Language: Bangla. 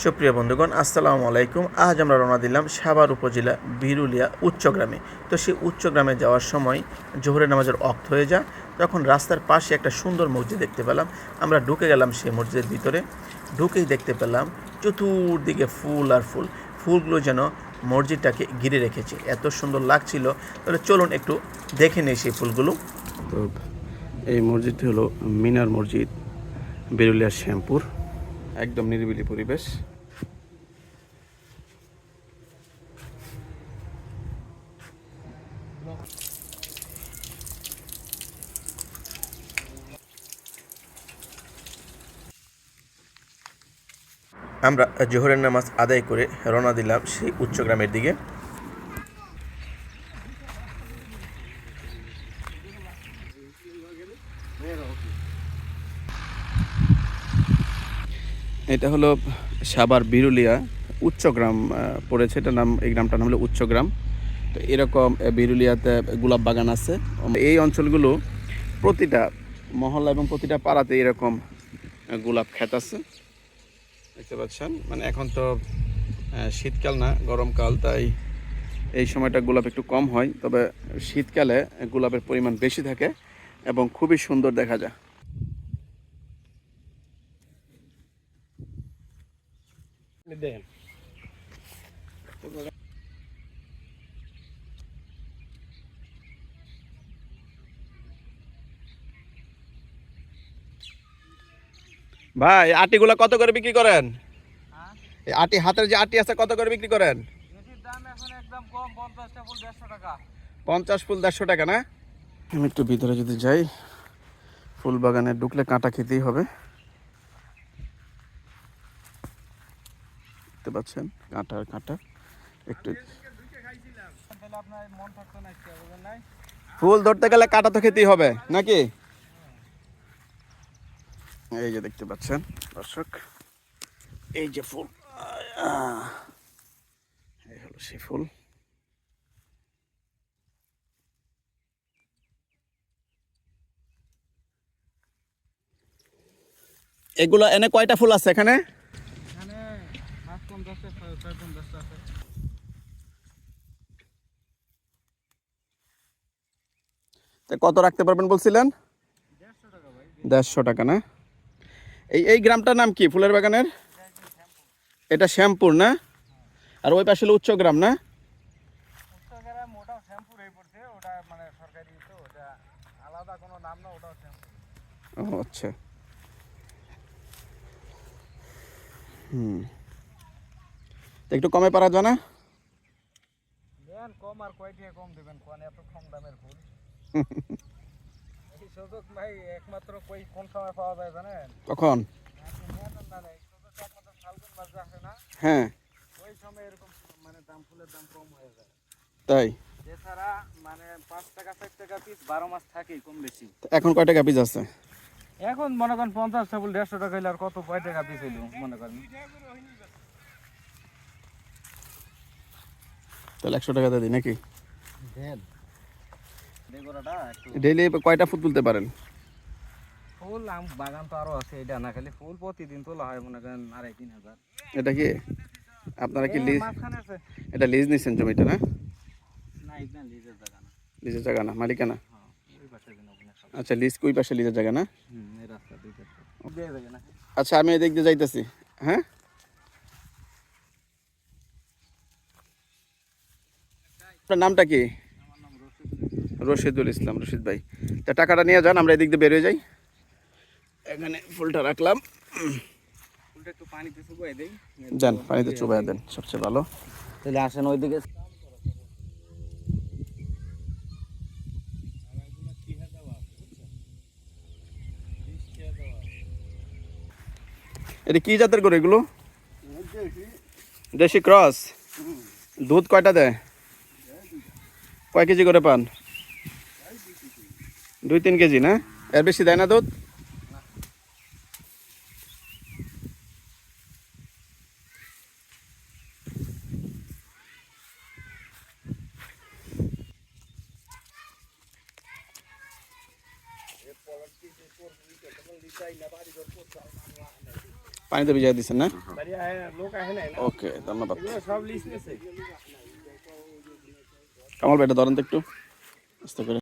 সুপ্রিয় বন্ধুগণ, আসসালামু আলাইকুম। আজ আমরা রওনা দিলাম সাভার উপজেলা বিরুলিয়া উচ্চগ্রামে। তো সেই উচ্চগ্রামে যাওয়ার সময় জোহরের নামাজের ওয়াক্ত হয়ে যায়। তখন রাস্তার পাশে একটা সুন্দর মসজিদ দেখতে পেলাম। আমরা ঢুকে গেলাম সেই মসজিদের ভিতরে। ঢুকেই দেখতে পেলাম চতুর্দিকে ফুল আর ফুল। ফুলগুলো যেন মসজিদটাকে ঘিরে রেখেছে, এত সুন্দর লাগছিল। তাহলে চলুন একটু দেখে নেই সেই ফুলগুলো। তো এই মসজিদটি হলো মিনার মসজিদ, বিরুলিয়ার শ্যামপুর। একদম নিরিবিলি পরিবেশ। আমরা জোহরের নামাজ আদায় করে রওনা দিলাম সেই উচ্চগ্রামের দিকে। এটা হলো সাভার বিরুলিয়া উচ্চগ্রাম পড়েছে। এটা নাম, এই গ্রামটার নাম হলো উচ্চগ্রাম। তো এরকম বিরুলিয়াতে গোলাপ বাগান আছে। এই অঞ্চলগুলো প্রতিটা মহল্লা এবং প্রতিটা পাড়াতে এরকম গোলাপ ক্ষেত আছে, দেখতে পাচ্ছেন। মানে এখন তো শীতকাল না, গরমকাল, তাই এই সময়টা গোলাপ একটু কম হয়। তবে শীতকালে গোলাপের পরিমাণ বেশি থাকে এবং খুবই সুন্দর দেখা যায়। ভাই, আটিগুলো কত করে বিক্রি করেন? এই আটি, হাতের যে আটি আছে, কত করে বিক্রি করেন? 50 ফুল 150 টাকা না? আমি একটু ভিতরে যদি যাই, ফুল বাগানে ঢুকলে কাঁটা খেতেই হবে। দেখতে পাচ্ছেন কাঁটা কাঁটা। একটু ফুল ধরতে গেলে কাঁটা তো খেতেই হবে নাকি? এই যে দেখতে পাচ্ছেন দর্শক, এই যে ফুল, এই হলো সেই ফুল। এগুলো এনে কয়টা ফুল আছে এখানে? কত রাখতে পারবেন বলছিলেন? 150 টাকা না? এই গ্রামটার নাম কি ফুলের বাগানের? এটা শ্যামপুর না? আর ওই পাশে হলো উচ্চগ্রাম না? ও আচ্ছা। একটু কমে পারা যায় না? কম আর কয়টা কম দিবেন কোন, এত কম দামের ফুল। এই সুযোগ ভাই একমাত্র কোন সময় পাওয়া যায় জানেন? কখন? একমাত্র ফাল্গুন মাস আসে না, হ্যাঁ, ওই সময় এরকম মানে ফুলের দাম কম হয়ে যায়। তাই? এছাড়া মানে 5 টাকা 4 টাকা পিস 12 মাস থাকেই কম বেশি। এখন কয় টাকা পিস আছে? এখন মনে করেন 50 ফুল 150 টাকা হইলে আর কত কয় টাকা পিস হইল মনে করেন। তাহলে 100 টাকা দিয়ে দিই নাকি? দেন ডেকোরাটা একটু ডেইলি কয়টা ফুল তুলতে পারেন? ফুল বাগান তো আরো আছে, এটা না খালি ফুল প্রতিদিন তোলা হয় মনে করেন 2500-3000। এটা কি আপনারা কি লিজ, মাঝখানে আছে এটা লিজ নিছেন জমিটা না? না, এটা লিজের জায়গা না। লিজের জায়গা না, মালিকানা? হ্যাঁ, ওই পাশে দিন ওখানে সব। আচ্ছা, লিজ কই পাশে লিজের জায়গা না? এই রাস্তা দুই পাশে দিয়ে যাবে না। আচ্ছা, আমি এদিক দিয়ে যাইতেছি। হ্যাঁ, আপনার নামটা কি? আমার নাম রশিদুল। রশিদুল ইসলাম। রশিদ ভাই, তা টাকাটা নিয়ে যান, আমরা এদিক দিয়ে বের হয়ে যাই। এখানে ফুলটা রাখলাম। ফুলটা একটু পানিতে চুবাই দেই। যান, পানিতে চুবাইয়া দেন, সবচেয়ে ভালো। তাহলে আসেন ওইদিকে। এটা কি জাতের গরু এগুলো? দেশি ক্রস। দুধ কয়টা দেয়? কয় কেজি করে পান? 2-3 কেজি না? এর বেশি দেয় না দুধ? পানিতে ভিজাই দিচ্ছেন না? ওকে, ধন্যবাদ। কামাল ভাই এটা ধরেন তো একটু আস্তে করে।